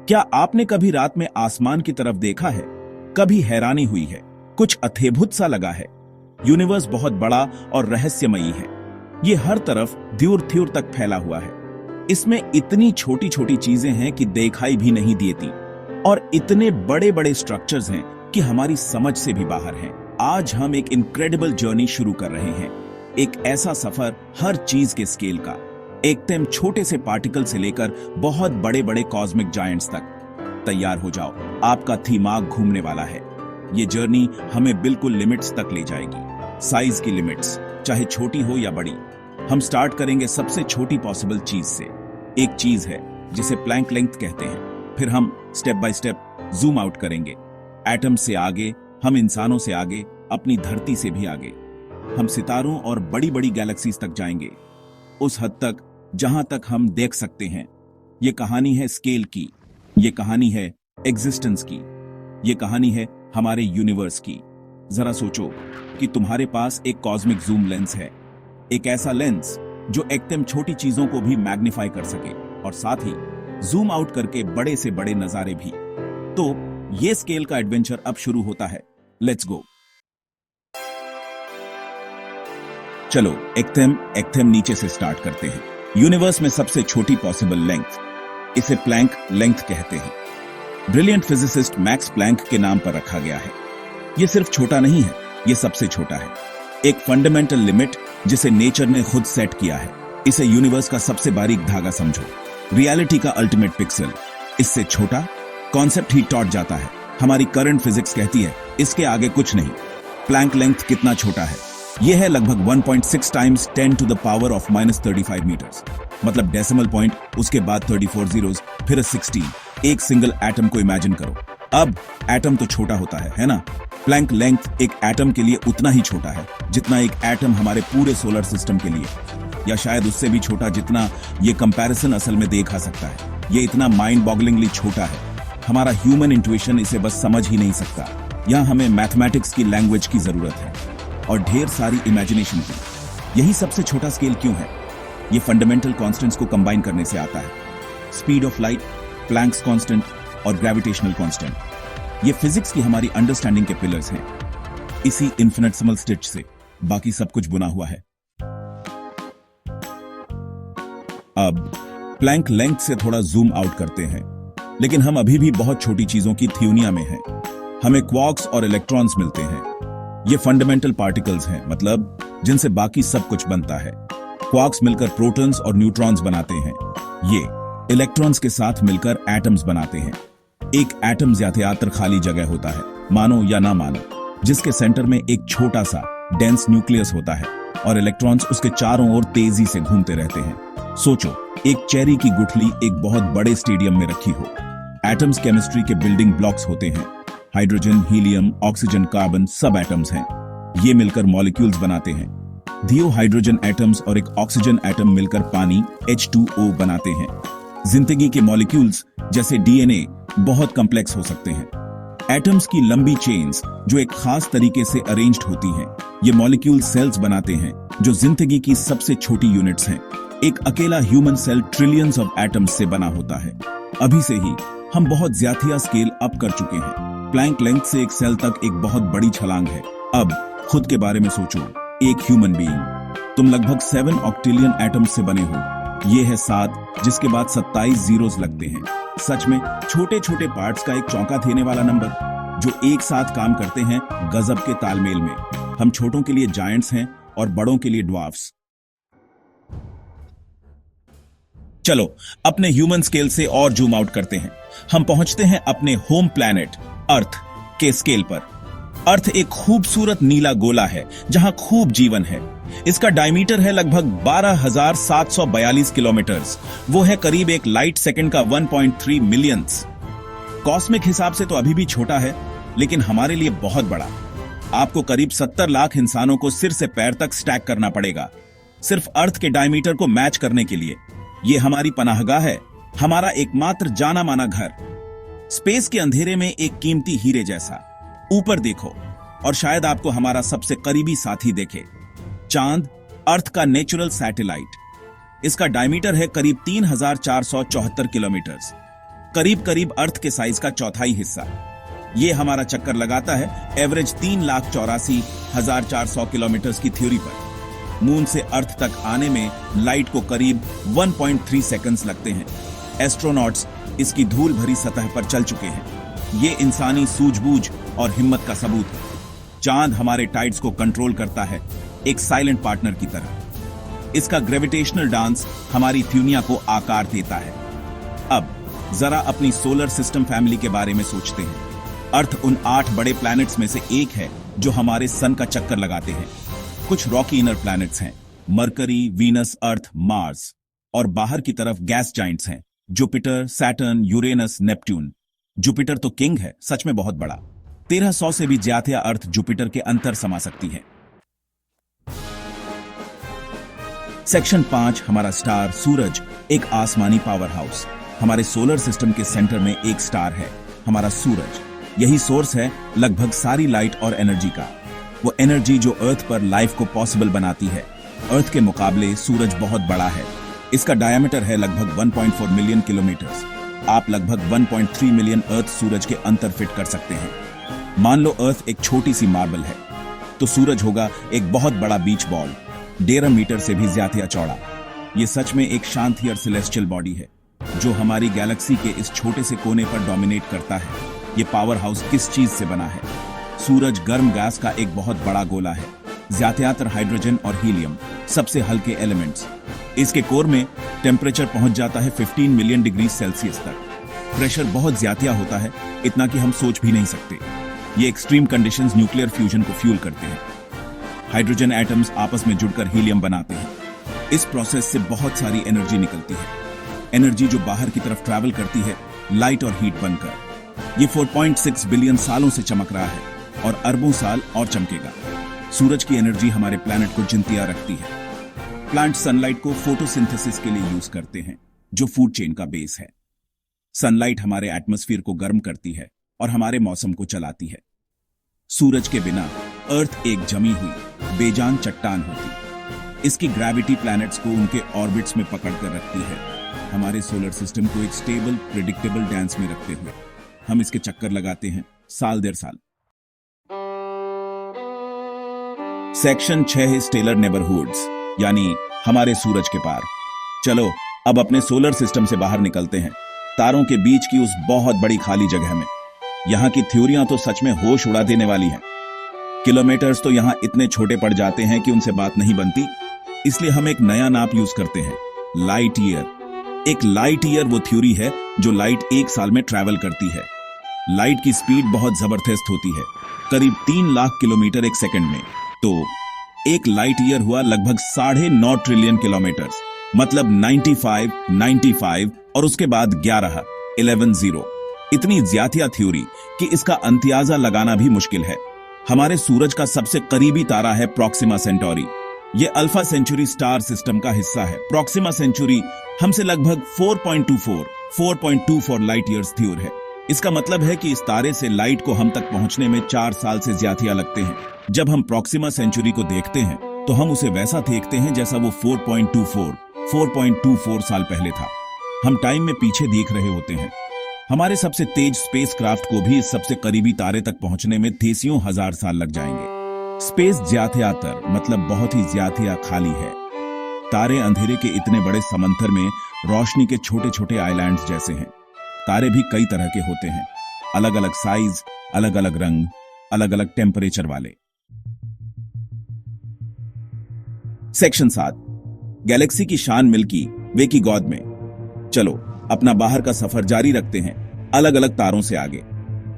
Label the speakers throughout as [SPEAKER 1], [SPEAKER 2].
[SPEAKER 1] क्या आपने कभी रात में आसमान की तरफ देखा है? कभी हैरानी हुई है, कुछ अद्भुत सा लगा है। यूनिवर्स बहुत बड़ा और रहस्यमयी है। ये हर तरफ दूर दूर तक फैला हुआ है। इसमें इतनी छोटी छोटी चीजें हैं कि दिखाई भी नहीं देती, और इतने बड़े बड़े स्ट्रक्चर्स हैं कि हमारी समझ से भी बाहर हैं। आज हम एक इनक्रेडिबल जर्नी शुरू कर रहे हैं, एक ऐसा सफर हर चीज के स्केल का, एकदम छोटे से पार्टिकल से लेकर बहुत बड़े बड़े कॉस्मिक जायंट्स तक। तैयार हो जाओ, आपका दिमाग घूमने वाला है। ये जर्नी हमें बिल्कुल लिमिट्स तक ले जाएगी, साइज की लिमिट्स, चाहे छोटी हो या बड़ी। हम स्टार्ट करेंगे सबसे छोटी पॉसिबल चीज से। एक चीज है जिसे प्लैंक लेंथ कहते हैं। फिर हम step by step zoom out करेंगे, एटम से आगे, हम इंसानों से आगे, अपनी धरती से भी आगे। हम सितारों और बड़ी बड़ी गैलेक्सीज तक जाएंगे, उस हद तक जहां तक हम देख सकते हैं। ये कहानी है स्केल की, ये कहानी है एग्जिस्टेंस की, ये कहानी है हमारे यूनिवर्स की। जरा सोचो कि तुम्हारे पास एक कॉस्मिक जूम लेंस है, एक ऐसा लेंस जो एकदम छोटी चीजों को भी मैग्नीफाई कर सके और साथ ही जूम आउट करके बड़े से बड़े नजारे भी। तो ये स्केल का एडवेंचर अब शुरू होता है। Let's go. चलो एकदम नीचे से स्टार्ट करते हैं। यूनिवर्स में सबसे छोटी पॉसिबल लेंथ, इसे प्लैंक लेंथ कहते हैं। ब्रिलियंट फिजिसिस्ट मैक्स प्लैंक के नाम पर रखा गया है। यह सिर्फ छोटा नहीं है, यह सबसे छोटा है। एक फंडामेंटल लिमिट जिसे नेचर ने खुद सेट किया है। इसे यूनिवर्स का सबसे बारीक धागा समझो, रियलिटी का अल्टीमेट पिक्सल। इससे छोटा कॉन्सेप्ट ही टॉट जाता है। हमारी करंट फिजिक्स कहती है इसके आगे कुछ नहीं। प्लैंक लेंथ कितना छोटा है? यह है लगभग 1.6 times 10 to the power of -35 metres. मतलब डेसिमल पॉइंट, उसके बाद 34 जीरोस, फिर 16। एक सिंगल एटम को इमेजिन करो। अब एटम तो छोटा होता है ना? प्लैंक लेंथ एक एटम के लिए उतना ही छोटा है जितना एक एटम हमारे पूरे सोलर सिस्टम के लिए, या शायद उससे भी छोटा जितना ये कंपैरिजन असल में देखा सकता है। ये इतना माइंड बॉगलिंगली छोटा है, हमारा ह्यूमन इंट्यूशन इसे बस समझ ही नहीं सकता। यहां हमें मैथमेटिक्स की लैंग्वेज की जरूरत है और ढेर सारी इमेजिनेशन की। यही सबसे छोटा स्केल क्यों है? ये फंडामेंटल कांस्टेंट्स को कंबाइन करने से आता है। Speed of light, Planck's constant और ग्रेविटेशनल कांस्टेंट। ये फिजिक्स की हमारी अंडरस्टैंडिंग के पिलर्स हैं। इसी इन्फिनिटेसिमल स्टिच से बाकी सब कुछ बुना हुआ है। अब प्लैंक लेंथ से थोड़ा जूम आउट करते हैं, लेकिन हम अभी भी बहुत छोटी चीजों की थ्योनिया में हैं। हमें क्वार्क्स और इलेक्ट्रॉन्स मिलते हैं। ये फंडामेंटल पार्टिकल्स हैं, मतलब जिनसे बाकी सब कुछ बनता है। क्वार्क्स मिलकर प्रोटॉन्स और न्यूट्रॉन्स बनाते हैं। ये इलेक्ट्रॉन्स के साथ मिलकर एटम्स बनाते हैं। एक एटम ज्यादातर खाली जगह होता है, मानो या ना मानो, जिसके सेंटर में एक छोटा सा डेंस न्यूक्लियस होता है और इलेक्ट्रॉन्स उसके चारों ओर तेजी से घूमते रहते हैं। सोचो, एक चेरी की गुठली एक बहुत बड़े स्टेडियम में रखी हो। एटम्स केमिस्ट्री के बिल्डिंग ब्लॉक्स होते हैं। हाइड्रोजन, हीलियम, ऑक्सीजन, कार्बन सब एटम्स हैं। ये मिलकर मॉलिक्यूल्स बनाते हैं। दियो हाइड्रोजन एटम्स और एक ऑक्सीजन एटम मिलकर पानी H2O बनाते हैं। जिंदगी के मॉलिक्यूल्स जैसे DNA बहुत कॉम्प्लेक्स हो सकते हैं। एटम्स की लंबी चेन्स जो एक खास तरीके से अरेंज्ड होती हैं, ये मॉलिक्यूल सेल्स बनाते हैं जो जिंदगी की सबसे छोटी यूनिट्स हैं। एक अकेला human cell trillions of atoms से बना होता है। अभी से ही हम बहुत ज्यादा स्केल अप कर चुके हैं। प्लैंक लेंथ से एक सेल तक एक बहुत बड़ी छलांग है। अब खुद के बारे में सोचो, एक ह्यूमन बीइंग। तुम लगभग 7 ऑक्टिलियन एटम्स से बने हो। ये है 7, जिसके बाद 27 जीरोस लगते हैं। सच में छोटे छोटे पार्ट्स का एक चौंका देने वाला नंबर जो एक साथ काम करते हैं गजब के तालमेल में। हम छोटों के लिए जायंट्स हैं और बड़ों के लिए ड्वार्फ्स। चलो अपने ह्यूमन स्केल से और जूम आउट करते हैं। हम पहुंचते हैं अपने होम प्लैनेट अर्थ के स्केल पर। अर्थ एक खूबसूरत नीला गोला है जहां खूब जीवन है। इसका डायमीटर है लगभग 12,742 किलोमीटर्स। वो है करीब एक लाइट सेकंड का 1.3 मिलियंस। कॉस्मिक हिसाब से तो अभी भी छोटा है, लेकिन हमारे लिए बहुत बड़ा। आपको करीब 70 लाख इंसानों को सिर से पैर तक स्टैक करना पड़ेगा सिर्फ अर्थ के डायमीटर को मैच करने के लिए। ये हमारी पनाहगाह है, हमारा एकमात्र जाना माना घर। स्पेस के अंधेरे में एक कीमती हीरे जैसा। ऊपर देखो और शायद आपको हमारा सबसे करीबी साथी देखे, चांद, अर्थ का नेचुरल सैटेलाइट। इसका डायमीटर है करीब 3,474 किलोमीटर्स। करीब करीब अर्थ के साइज का चौथाई हिस्सा। ये हमारा चक्कर लगाता है एवरेज 3,84,400 किलोमीटर की थ्योरी पर। मून से अर्थ तक आने में लाइट को करीब 1.3 सेकंड्स लगते हैं। एस्ट्रोनॉट्स इसकी धूल भरी सतह पर चल चुके हैं। ये इंसानी सूझबूझ और हिम्मत का सबूत है। चांद हमारे टाइड्स को कंट्रोल करता है, एक साइलेंट पार्टनर की तरह। इसका ग्रेविटेशनल डांस हमारी थ्यूनिया को आकार देता है। अब जरा अपनी सोलर सिस्टम फैमिली के बारे में सोचते हैं। अर्थ उन 8 बड़े प्लैनेट्स में से एक है जो हमारे सन का चक्कर लगाते हैं। कुछ रॉकी इनर प्लैनेट्स हैं, मरकरी, वीनस, अर्थ, मार्स, और बाहर की तरफ गैस जाइंट्स हैं, Jupiter, Saturn, Uranus, Neptune. Jupiter तो किंग है, सच में बहुत बड़ा। 1300 से भी ज्यादा अर्थ जुपिटर के अंतर समा सकती है। सेक्शन 5, हमारा स्टार सूरज, एक आसमानी पावर हाउस। हमारे सोलर सिस्टम के सेंटर में एक स्टार है, हमारा सूरज। यही सोर्स है लगभग सारी लाइट और एनर्जी का। वो एनर्जी जो अर्थ पर लाइफ को पॉसिबल बनाती है। अर्थ के मुकाबले सूरज बहुत बड़ा है। इसका डायमीटर है लगभग 1.4 मिलियन किलोमीटर। आप लगभग 1.3 मिलियन अर्थ सूरज के अंतर फिट कर सकते हैं। मान लो अर्थ एक छोटी सी मार्बल है, तो सूरज होगा एक बहुत बड़ा बीच बॉल, 1.5 मीटर से भी ज्यादा चौड़ा। ये सच में एक शांति और सेलेस्टियल बॉडी है जो हमारी गैलेक्सी के इस छोटे से कोने पर डोमिनेट करता है। ये पावर हाउस किस चीज से बना है? सूरज गर्म गैस का एक बहुत बड़ा गोला है, ज्यादातर हाइड्रोजन और हीलियम, सबसे हल्के एलिमेंट्स। इसके कोर में टेम्परेचर पहुंच जाता है 15 मिलियन डिग्री सेल्सियस तक। प्रेशर बहुत ज्यादा होता है, इतना कि हम सोच भी नहीं सकते। ये एक्सट्रीम कंडीशंस न्यूक्लियर फ्यूजन को फ्यूल करते हैं। हाइड्रोजन एटम्स आपस में जुड़कर हीलियम बनाते हैं। इस प्रोसेस से बहुत सारी एनर्जी निकलती है, एनर्जी जो बाहर की तरफ ट्रैवल करती है लाइट और हीट बनकर। ये 4.6 बिलियन सालों से चमक रहा है और अरबों साल और चमकेगा। सूरज की एनर्जी हमारे प्लैनेट को जिंदा रखती है। प्लांट सनलाइट को फोटोसिंथेसिस के लिए यूज करते हैं, जो फूड चेन का बेस है। सनलाइट हमारे एटमॉस्फेयर को गर्म करती है और हमारे मौसम को चलाती है। सूरज के बिना अर्थ एक जमी हुई बेजान चट्टान होती। इसकी ग्रेविटी प्लैनेट्स को उनके ऑर्बिट्स में पकड़ कर रखती है, हमारे सोलर सिस्टम को एक स्टेबल प्रिडिक्टेबल डांस में रखते हुए। हम इसके चक्कर लगाते हैं साल दर साल। सेक्शन 6, स्टेलर नेबरहुड्स, यानी हमारे सूरज के पार। चलो अब अपने सोलर सिस्टम से बाहर निकलते हैं, तारों के बीच की उस बहुत बड़ी खाली जगह में। यहाँ की थ्योरियां तो सच में होश उड़ा देने वाली हैं। किलोमीटर्स तो यहाँ इतने छोटे पड़ जाते हैं कि उनसे बात नहीं बनती, इसलिए हम एक नया नाप यूज करते हैं, लाइट ईयर। एक लाइट ईयर वो थ्योरी है जो लाइट 1 साल में ट्रैवल करती है। लाइट की स्पीड बहुत जबरदस्त होती है, करीब 3 लाख किलोमीटर एक सेकंड में। तो एक लाइट ईयर हुआ लगभग 9.5 ट्रिलियन किलोमीटर, मतलब 95 और उसके बाद 11 0। इतनी ज्यादा थ्योरी कि इसका अंदाजा लगाना भी मुश्किल है। हमारे सूरज का सबसे करीबी तारा है प्रोक्सिमा सेंटोरी। ये अल्फा सेंचुरी स्टार सिस्टम का हिस्सा है। प्रोक्सिमा सेंचुरी हमसे लगभग 4.24 लाइट ईयर्स दूर है। इसका मतलब है कि इस तारे से लाइट को हम तक पहुंचने में 4 साल से ज्यादा लगते हैं। जब हम प्रोक्सिमा सेंचुरी को देखते हैं तो हम उसे वैसा देखते हैं जैसा वो 4.24 साल पहले था। हम टाइम में पीछे देख रहे होते हैं। हमारे सबसे तेज स्पेसक्राफ्ट को भी इस सबसे करीबी तारे तक पहुंचने में देसियों हजार साल लग जाएंगे। स्पेस ज्यादातर मतलब बहुत ही ज्यादा खाली है। तारे अंधेरे के इतने बड़े समंदर में रोशनी के छोटे छोटे आइलैंड्स जैसे हैं। तारे भी कई तरह के होते हैं, अलग अलग साइज, अलग अलग रंग, अलग अलग टेम्परेचर वाले। सेक्शन 7, गैलेक्सी की शान मिल्की वे की गौद में। चलो अपना बाहर का सफर जारी रखते हैं, अलग अलग तारों से आगे।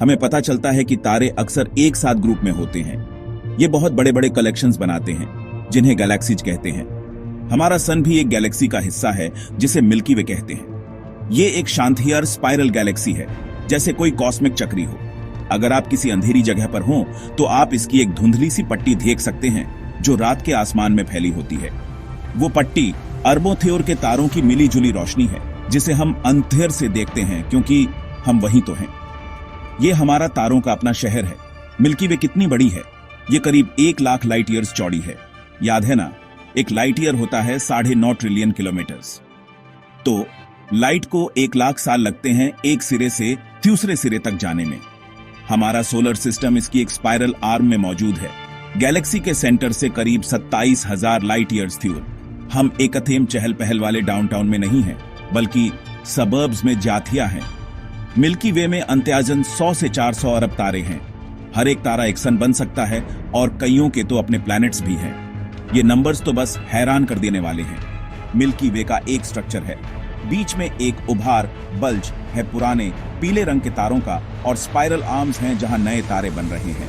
[SPEAKER 1] हमें पता चलता है कि तारे अक्सर एक साथ ग्रुप में होते हैं। ये बहुत बड़े बड़े कलेक्शंस बनाते हैं जिन्हें गैलेक्सीज कहते हैं। हमारा सन भी एक गैलेक्सी का हिस्सा है जिसे मिल्की वे कहते हैं। ये एक शांतियार स्पाइरल गैलेक्सी है, जैसे कोई कॉस्मिक चक्री हो। अगर आप किसी अंधेरी जगह पर हो तो आप इसकी एक धुंधली सी पट्टी देख सकते हैं जो रात के आसमान में फैली होती है। वो पट्टी अरबों थ्योर के तारों की मिली जुली रोशनी है जिसे हम अंधेर से देखते हैं क्योंकि हम वहीं तो हैं। ये हमारा तारों का अपना शहर है। मिल्की वे कितनी बड़ी है? ये करीब 1 लाख लाइट ईयर्स चौड़ी है। याद है ना, एक लाइट ईयर होता है 9.5 ट्रिलियन किलोमीटर्स। तो लाइट को 1 लाख साल लगते हैं एक सिरे से दूसरे सिरे तक जाने में। हमारा सोलर सिस्टम इसकी एक स्पाइरल आर्म में मौजूद है, गैलेक्सी के सेंटर से करीब 27,000 लाइट ईयर्स दूर। हम एकथेम चहल पहल वाले डाउनटाउन में नहीं हैं, बल्कि सबर्ब्स में जाथिया हैं। मिल्की वे में अंत्याजन 100 से 400 अरब तारे हैं। हर एक तारा एक सन बन सकता है और कईयों के तो अपने प्लैनेट्स भी हैं। ये नंबर्स तो बस हैरान कर देने वाले हैं। मिल्की वे का एक स्ट्रक्चर है, बीच में एक उभार बल्ज है पुराने पीले रंग के तारों का, और स्पाइरल आर्म्स हैं जहां नए तारे बन रहे हैं।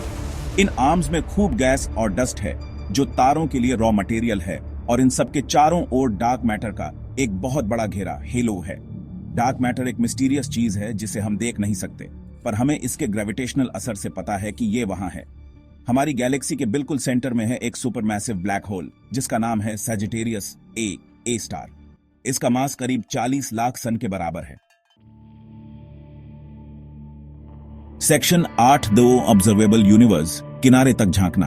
[SPEAKER 1] इन आर्म्स में खूब गैस और डस्ट है जो तारों के लिए रॉ मटेरियल है, और इन सबके चारों ओर डार्क मैटर का एक बहुत बड़ा घेरा हेलो है। डार्क मैटर एक मिस्टीरियस चीज है जिसे हम देख नहीं सकते, पर हमें इसके ग्रेविटेशनल असर से पता है कि ये वहां है। हमारी गैलेक्सी के बिल्कुल सेंटर में है एक सुपरमैसिव ब्लैक होल जिसका नाम है सजिटेरियस ए स्टार। इसका मास करीब 40 लाख सन के बराबर है। सेक्शन 8.2 ऑब्जर्वेबल यूनिवर्स, किनारे तक झांकना।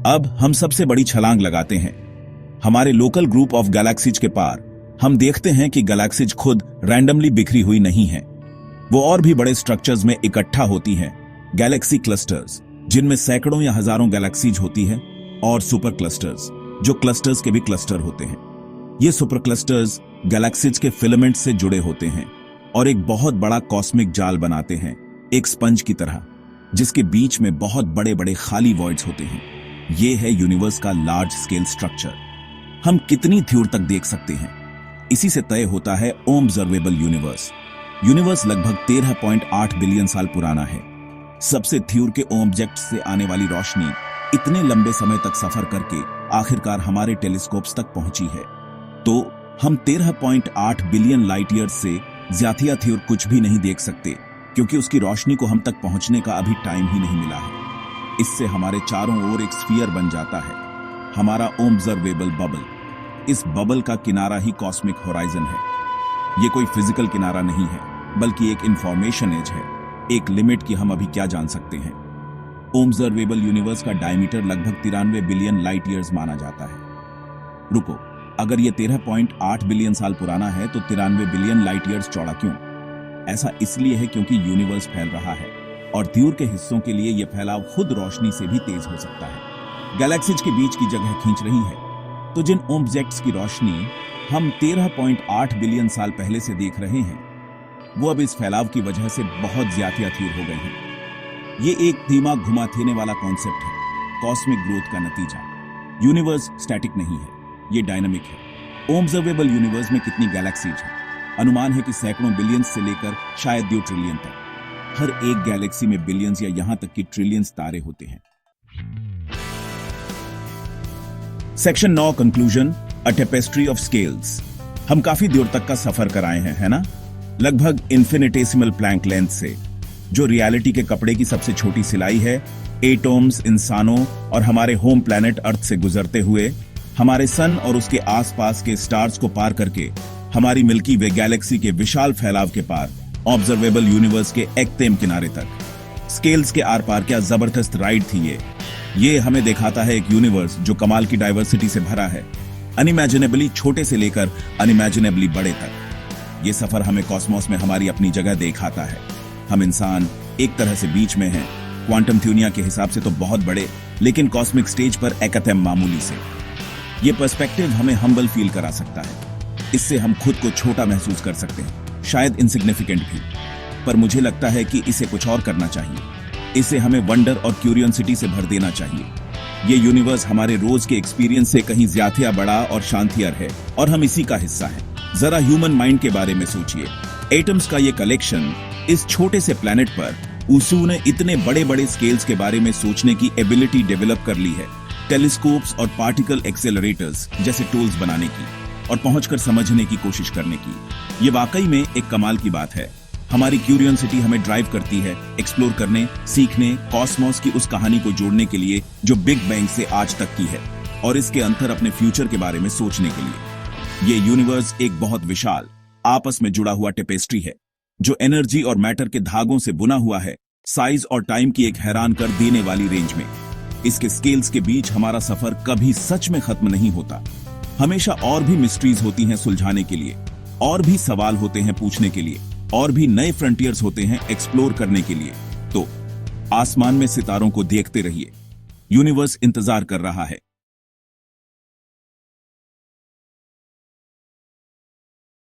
[SPEAKER 1] अब हम सबसे बड़ी छलांग लगाते हैं। हमारे लोकल ग्रुप ऑफ गैलेक्सीज के पार हम देखते हैं कि गैलेक्सीज खुद रैंडमली बिखरी हुई नहीं है, वो और भी बड़े स्ट्रक्चर्स में इकट्ठा होती हैं। गैलेक्सी क्लस्टर्स, जिनमें सैकड़ों या हजारों गैलेक्सीज होती हैं, और सुपर क्लस्टर्स, जो क्लस्टर्स के भी क्लस्टर होते हैं। ये सुपर क्लस्टर्स गैलेक्सीज के फिलामेंट से जुड़े होते हैं और एक बहुत बड़ा कॉस्मिक जाल बनाते हैं, एक स्पंज की तरह, जिसके बीच में बहुत बड़े बड़े खाली वॉइड्स होते हैं। ये है यूनिवर्स का लार्ज स्केल स्ट्रक्चर। हम कितनी दूर तक देख सकते हैं, इसी से तय होता है ऑब्जर्वेबल यूनिवर्स। यूनिवर्स लगभग 13.8 बिलियन साल पुराना है। सबसे दूर के ऑब्जेक्ट से आने वाली रोशनी इतने लंबे समय तक सफर करके आखिरकार हमारे टेलीस्कोप्स तक पहुंची है। तो हम 13.8 बिलियन लाइट ईयर से ज्यादा दूर कुछ भी नहीं देख सकते, क्योंकि उसकी रोशनी को हम तक पहुंचने का अभी टाइम ही नहीं मिला है। इससे हमारे चारों ओर एक स्फीयर बन जाता है, हमारा ऑब्जर्वेबल बबल। इस बबल का किनारा ही कॉस्मिक होराइजन है। ये कोई फिजिकल किनारा नहीं है, बल्कि एक इंफॉर्मेशन एज है, एक लिमिट की हम अभी क्या जान सकते हैं। ऑब्जर्वेबल यूनिवर्स का डायमीटर लगभग 93 बिलियन लाइट ईयर्स माना जाता है। रुको, अगर ये 13.8 बिलियन साल पुराना है तो 93 बिलियन लाइट ईयर्स चौड़ा क्यों? ऐसा इसलिए है क्योंकि यूनिवर्स फैल रहा है, और दूर के हिस्सों के लिए यह फैलाव खुद रोशनी से भी तेज हो सकता है। गैलेक्सीज के बीच की जगह खींच रही है, तो जिन ऑब्जेक्ट्स की रोशनी हम 13.8 बिलियन साल पहले से देख रहे हैं, वो अब इस फैलाव की वजह से बहुत ज्यादा दूर हो गए हैं। ये एक दिमाग घुमा देने वाला कॉन्सेप्ट है, कॉस्मिक ग्रोथ का नतीजा। यूनिवर्स स्टैटिक नहीं है, ये डायनामिक है। ऑब्जर्वेबल यूनिवर्स में कितनी गैलेक्सीज हैं? अनुमान है कि सैकड़ों बिलियंस से लेकर शायद 2 ट्रिलियन तक। हर एक गैलेक्सी में बिलियंस या यहां तक कि ट्रिलियंस तारे होते हैं। Section 9 conclusion, a tapestry of scales. हम काफी दूर तक का सफर कराए हैं, है ना? लगभग इन्फिनिटेसिमल प्लैंक लेंथ से, जो रियलिटी के कपड़े की सबसे छोटी सिलाई है, एटॉम्स, इंसानों और हमारे होम प्लैनेट अर्थ से गुजरते हुए, हमारे सन और उसके आसपास के स्टार्स को पार करके, हमारी मिल्की वे गैलेक्सी के विशाल फैलाव के पार, ऑब्जर्वेबल यूनिवर्स के एक्तेम किनारे तक। स्केल्स के आर पार क्या जबरदस्त राइड थी ये हमें दिखाता है एक यूनिवर्स जो कमाल की डाइवर्सिटी से भरा है, अनइमेजिनेबली छोटे से लेकर अनइमेजिनेबली बड़े तक। ये सफर हमें कॉस्मोस में हमारी अपनी जगह दिखाता है। हम इंसान एक तरह से बीच में हैं, क्वांटम थ्योरिया के हिसाब से तो बहुत बड़े, लेकिन कॉस्मिक स्टेज पर एकथेम मामूली से। ये पर्सपेक्टिव हमें हम्बल फील करा सकता है। इससे हम खुद को छोटा महसूस कर सकते हैं, शायद इनसिग्निफिकेंट भी, पर मुझे लगता है कि इसे कुछ और करना चाहिए। इसे हमें वंडर और क्यूरियोसिटी से भर देना चाहिए। ये यूनिवर्स हमारे रोज के एक्सपीरियंस से कहीं ज्यादा बड़ा और शांतियर है, और हम इसी का हिस्सा हैं। जरा ह्यूमन माइंड के बारे में सोचिए। एटम्स का ये कलेक्शन इस छोटे से प्लेनेट पर उसू ने इतने बड़े बड़े स्केल्स के बारे में सोचने की एबिलिटी डेवलप कर ली है, टेलीस्कोप्स और पार्टिकल एक्सेलरेटर्स जैसे टूल्स बनाने की और पहुंचकर समझने की कोशिश करने की। ये वाकई में एक कमाल की बात है। हमारी क्यूरियोसिटी हमें ड्राइव करती है एक्सप्लोर करने, सीखने, कॉस्मोस की उस कहानी को जोड़ने के लिए जो बिग बैंग से आज तक की है, और इसके अंतर अपने फ्यूचर के बारे में सोचने के लिए। ये यूनिवर्स एक बहुत विशाल, आपस में जुड़ा हुआ टेपेस्ट्री है, जो एनर्जी और मैटर के धागों से बुना हुआ है, साइज और टाइम की एक हैरान कर देने वाली रेंज में। इसके स्केल्स के बीच हमारा सफर कभी सच में खत्म नहीं होता। हमेशा और भी मिस्ट्रीज होती हैं सुलझाने के लिए। और भी सवाल होते हैं पूछने के लिए, और भी नए फ्रंटियर्स होते हैं एक्सप्लोर करने के लिए। तो आसमान में सितारों को देखते रहिए, यूनिवर्स इंतजार कर रहा है।